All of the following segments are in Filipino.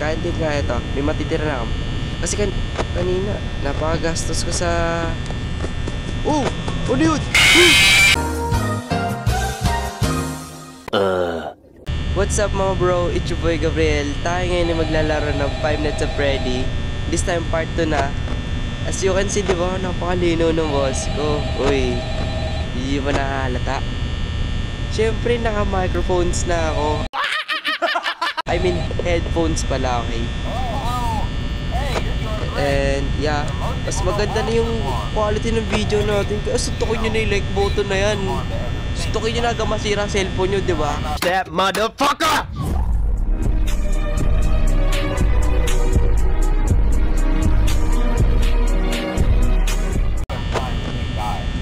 Kahit din nga ito, may matitira na ako. Kasi kanina, napakagastos ko sa... Oh! Ano yun? What's up mga bro? It's your boy Gabriel. Tayo ngayon ay maglalaro ng 5 Nights at Freddy. This time part 2 na. As you can see, di ba? Napakalino ng boss ko. Uy, hindi ba nakahalata? Siyempre, naka-microphones na ako. I mean, headphones pala, okay? And yeah, mas maganda na yung quality ng video natin. Kaya suntukin nyo na yung like button na yan. Suntukin nyo na hanggang masira ang cellphone nyo, diba? That motherfucker!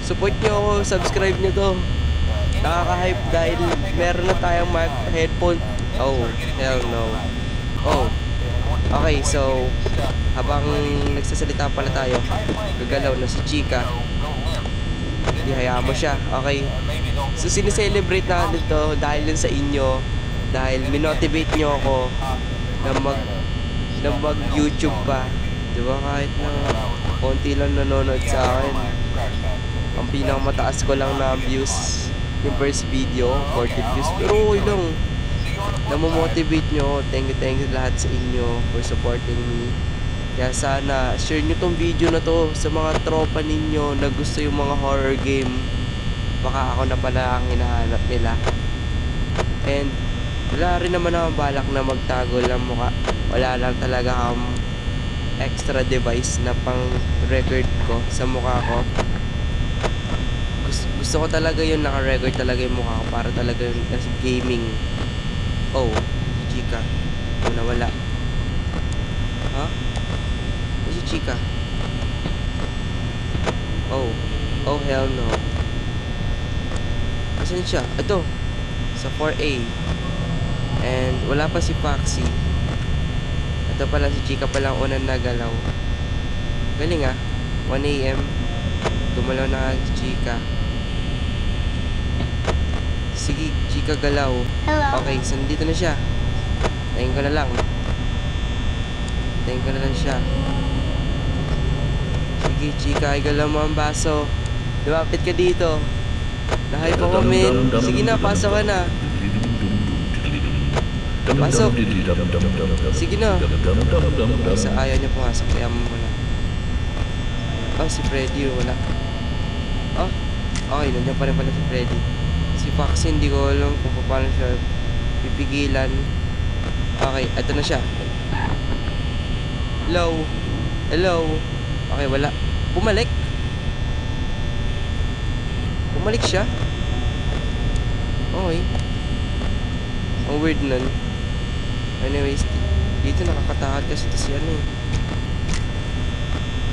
Support nyo ako, subscribe nyo to. Nakaka-hype dahil meron na tayong headphone. Oh, hell no. Oh, okay, so habang nagsasalita pala tayo, gagalaw na si Chica. Hindi, hayaan mo siya. Okay, so sineselebrate natin to dahil din sa inyo. Dahil minotivate nyo ako na mag YouTube pa. Diba, kahit na konti lang nanonood sa akin. Ang pinakamataas ko lang na views yung first video, 40 views. Pero okay lang, namomotivate nyo. Thank you lahat sa inyo for supporting me. Kaya sana share nyo tong video na to sa mga tropa ninyo na gusto yung mga horror game. Baka ako na pala ang hinahanap nila. And wala rin naman akong balak na magtago lang mukha. Wala lang talaga akong extra device na pang record ko sa mukha ko. Gusto ko talaga yun, naka-record talaga yung mukha ko para talaga yung gaming. Oh, Chica. Nawala. Ha? Si Chica. Oh. Oh, hell no. Asan siya? Ito. Sa 4A. And wala pa si Foxy. Ito pala si Chica palang unang nagalaw. Galing ah. 1 AM. Gumalaw na si Chica. Sige, Chica galaw. Hello. Okay, so nandito na siya. Tayin ko na lang. Tayin ko na lang siya. Sige, Chica, igalaw mo ang baso. Lumapit ka dito. Nahype ako, men. Sige na, pasok ka na. Pasok. Sige na. Ay, sa ayaw niya pumasok. Kaya mo muna. Oh, si Freddy, wala. Oh, okay, nandiyan pa rin pala si Freddy. Si Foxy, hindi ko alam kung paano siya pipigilan. Okay, eto na siya. Hello. Hello. Okay, wala. Bumalik. Bumalik siya. Okay. Ang weird nun. Anyways, dito nakakatakot kasi ito si ano eh.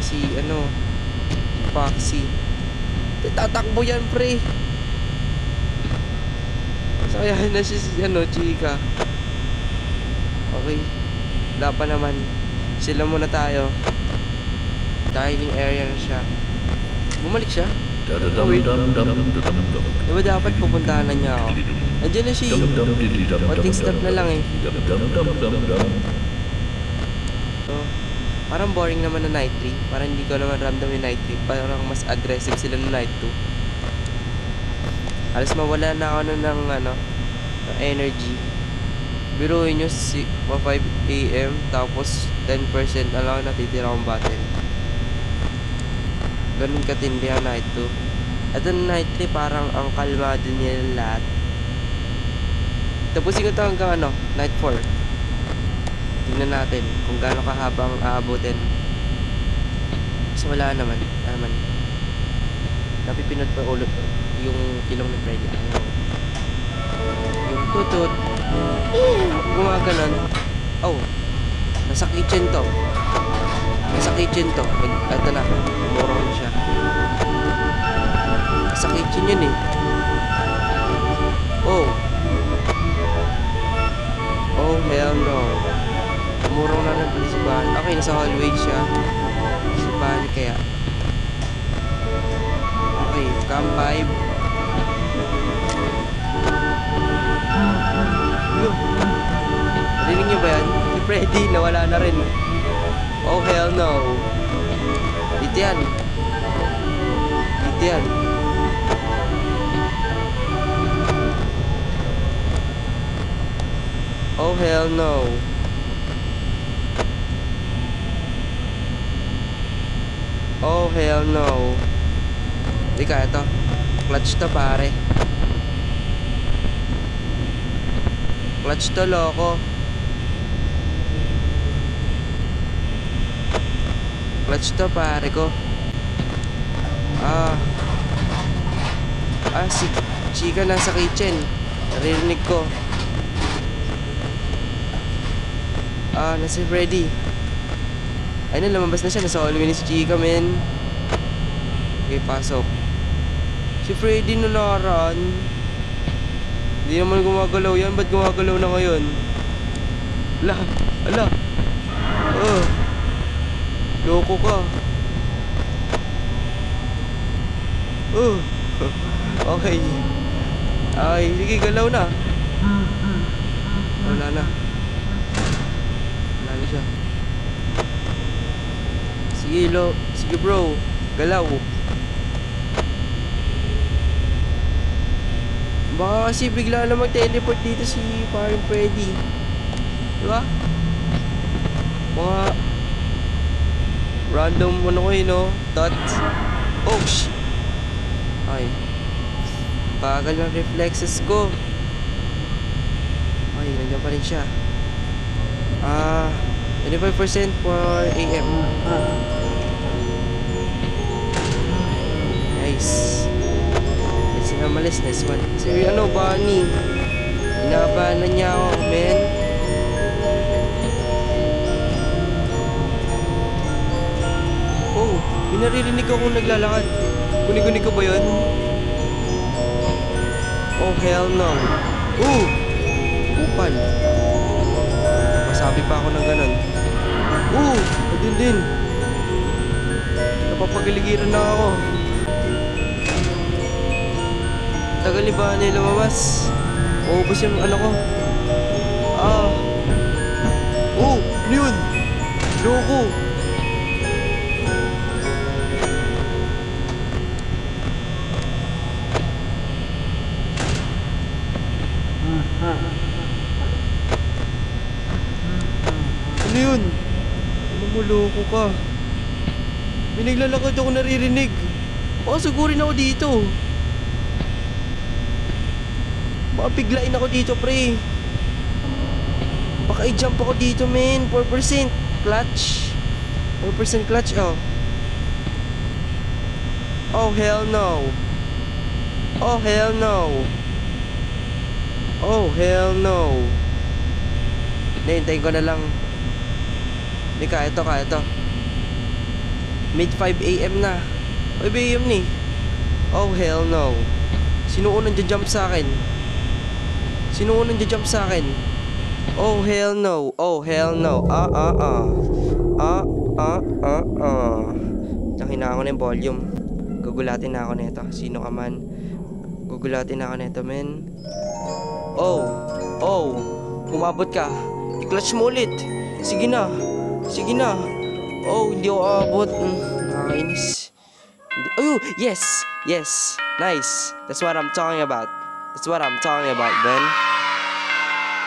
Si ano, Foxy. Tatakbo yan, pre. So kaya na si ano, Chica. Okay. Wala pa naman. Sila muna tayo. Dining area na siya. Bumalik siya. Oh, wait. Diba dapat pupuntahan na niya ako? Nandiyan na siya. Konting step na lang eh. So, parang boring naman na night 3. Parang hindi ko naman ramdam yung night 3. Parang mas aggressive sila no night 2. Halos mawala na ako ng ano, energy. Biruin nyo 5 AM tapos 10% na lang natitira akong battery. Ganun katindi ang night 2. At ang night 3 parang ang kalmado nila lahat. Tapusin ko ito hanggang ano, night 4. Tingnan natin kung gaano kahaba ang aabutin. Kasi wala naman. Napipinod pa ulit yung ilong ni Freddy. Ayaw. Yung tutut. Gumaganon. Oh, nasa kitchen to. Ito na, umurong na siya. Nasa kitchen yun eh. Oh. Oh, hell no. Umurong na ng palisibahan. Okay, nasa hallway siya. Palisibahan kaya. Okay, cam 5. Rinig niyo ba yan? Freddy, nawala na rin. Oh, hell no. Dito yan. Dito yan. Oh, hell no. Oh, hell no. Hindi kaya to. Clutch to, pare. Clutch to, loko. Clutch to, pare ko. Si Chika nasa kitchen. Narinig ko. Nasa Freddy. Ay na, lumabas na siya. Nasa hallway ni si Chika, men. Okay, pasok. Si Freddy na naran. Hindi naman gumagalaw yan. Ba't gumagalaw na ngayon? Ala, ala. Loko ka. Okay. Ay, sige, galaw na. Wala na. Wala na siya. Sige bro. Galaw. Baka kasi bigla na mag-teleport dito si parang Freddy. Diba? Mga random ano ko yun, no? Dots. Oh, shit. Ay. Bagal ng reflexes ko. Ay, nandiyan pa rin siya. 25% for AM. Nice. Let's na malis. Nice one. Sir, Bunny? Inabanan niya ako, men. Oh, may naririnig akong naglalakad. Kunig-kunig ko ba yun? Oh, hell no. Upal. Masabi pa ako ng ganun. Din. Napapagaligiran na ako. Tagal ni ba nila lumabas? Maubos yung ano ko. Ano yun? Loko. Ano yun? Loko ka. May naglalakad ako naririnig. Sugurin ako dito. Biglain ako dito, pre. Baka i-jump ako dito, men. 4% clutch. 4% clutch, oh. Oh, hell no. Oh, hell no. Oh, hell no. Nahintayin ko na lang. Hindi, kaya to. Mid 5 AM na. 5 AM ni. Oh, hell no. Sino unang jump sa akin? Oh, hell no. Oh, hell no. Nakina ako na yung volume. Gugulatin na ako nito. Sino ka man. Gugulatin na ako nito, men. Oh. Umabot ka. I-clutch mo ulit. Sige na. Oh, hindi ako abot. Nakakainis. Yes. Nice. That's what I'm talking about. Ben.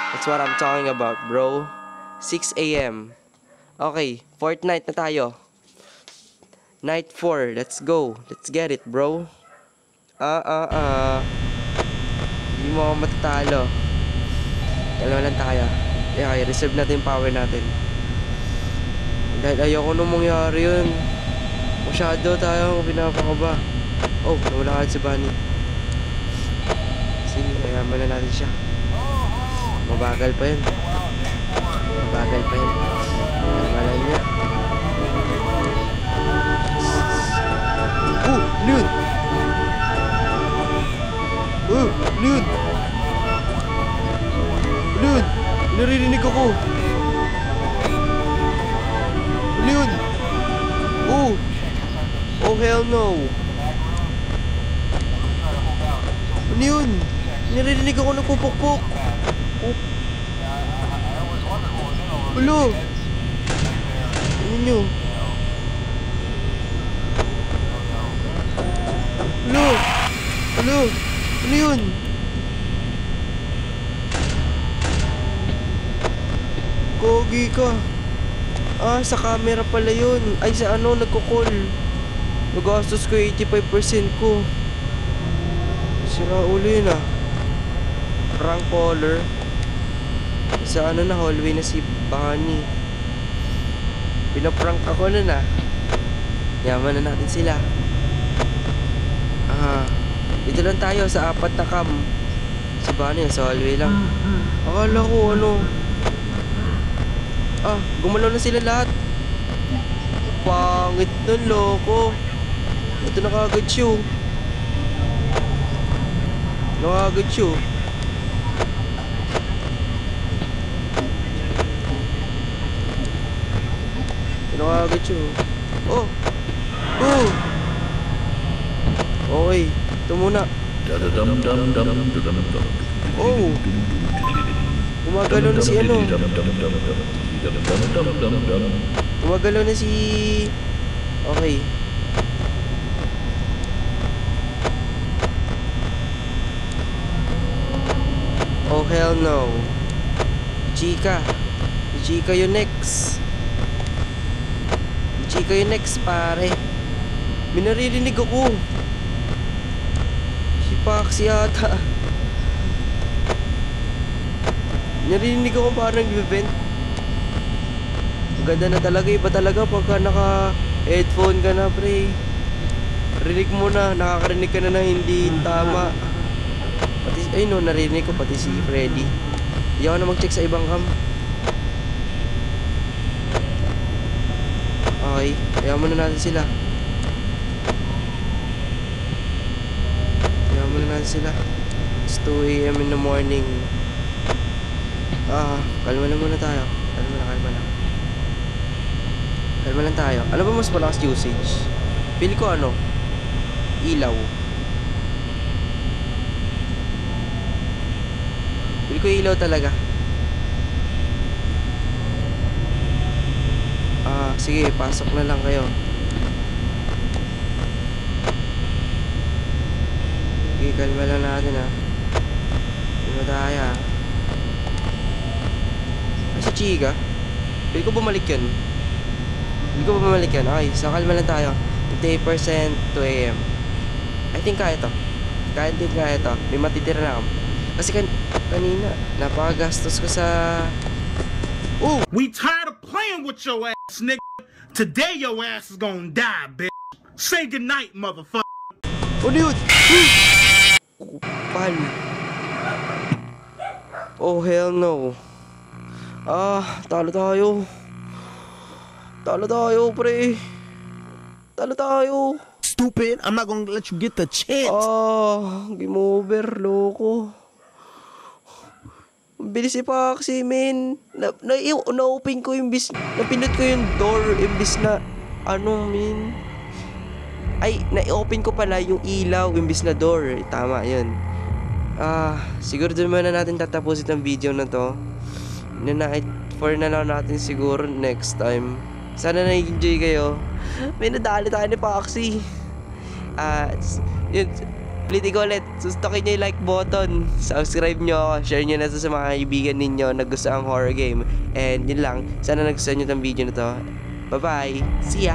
That's what I'm talking about, bro. 6 AM. Okay, fourth night na tayo. Night 4. Let's go. Let's get it, bro. Hindi mo ako matatalo. Dalawa lang tayo. Okay, reserve natin yung power natin. Dahil ayoko nung mangyari yun. Masyado tayo pinapakaba. Oh, nawala ka si Bunny. Sige, kayaman na natin siya. Mabagal pa yun. Kayaman niya. Lud! Lud! Naririnig ako! Lud! Oh, hell no! Ano yun? Naririnig ako nagpupukpok! Ulo! Ano nyo? Ulo! Ulo! Ano yun? Gogi ka. Ah, sa camera pala yun. Ay, sa ano, nagko-call. Nagastos ko 85% ko. Sira ulo yun ah. Prank caller. Sa ano na, hallway na si Bunny. Pinaprank ako nun ah. Yaman na natin sila. Ah, dito lang tayo sa 4 na cam. Si Bunny sa hallway lang. Akala ko ano. Ah, gumalaw na sila lahat. Pangit nun, loko. Ito na kagad siyo. Nakagad siyo. Nakagad siyo. Oh! Oh! Okay, ito muna. Oh! Gumagalaw na si ano. Gumagalaw na si... Okay. Oh hell no. Chica. Chica yung next. Chica yung next pare. May naririnig ako. Si Paxi yata. Narinig ako parang nag-event. Maganda na talaga. Iba talaga pagka naka-headphone ka na, pre. Rinig mo na. Nakakarinig ka na na hindi tama. Pati, ay no, narinig ko pati si Freddy. Hindi ako na mag-check sa ibang cam. Okay, kaya muna natin sila. Kaya muna natin sila. It's 2 AM in the morning. Ah, kalma lang muna tayo. Kalma lang. Kalma lang tayo. Ano ba mas malakas usage? Feel ko ano? Ilaw. Feel ko ilaw talaga. Ah, sige, pasok na lang kayo. Sige, kalma lang natin ah. Kalma tayo ah. Si Chica, pwede ko bumalik yun. Okay, so kalma lang tayo. 58% 2 AM. I think kaya to. Kaya to. May matitira na ako. Kasi kanina napakagastos ko sa... Oh! We tired of playing with your ass, nigga. Today your ass is gonna die, bitch. Say goodnight, motherfucker. Ano yun? Kupal. Oh hell no. Ah, talo tayo. Pre. Talo tayo. Stupid, I'm not gonna let you get the chance. Ah, game over, loko. Ang bilis si Paxi, men. Na-open ko yung napindot ko yung door imbis na ano, men. Ay, na-open ko pala yung ilaw imbis na door. Tama, yun. Ah, siguro doon muna natin tatapusin ang video na to. For na lang natin siguro next time. Sana na-enjoy kayo. May nadali tayo ni Paxi. Yun, ulitin ko ulit. Sustokin nyo yung like button. Subscribe nyo ako. Share nyo na sa mga kaibigan ninyo na gusto ang horror game. And yun lang. Sana nagustuhan nyo itong video na to. Bye bye. See ya.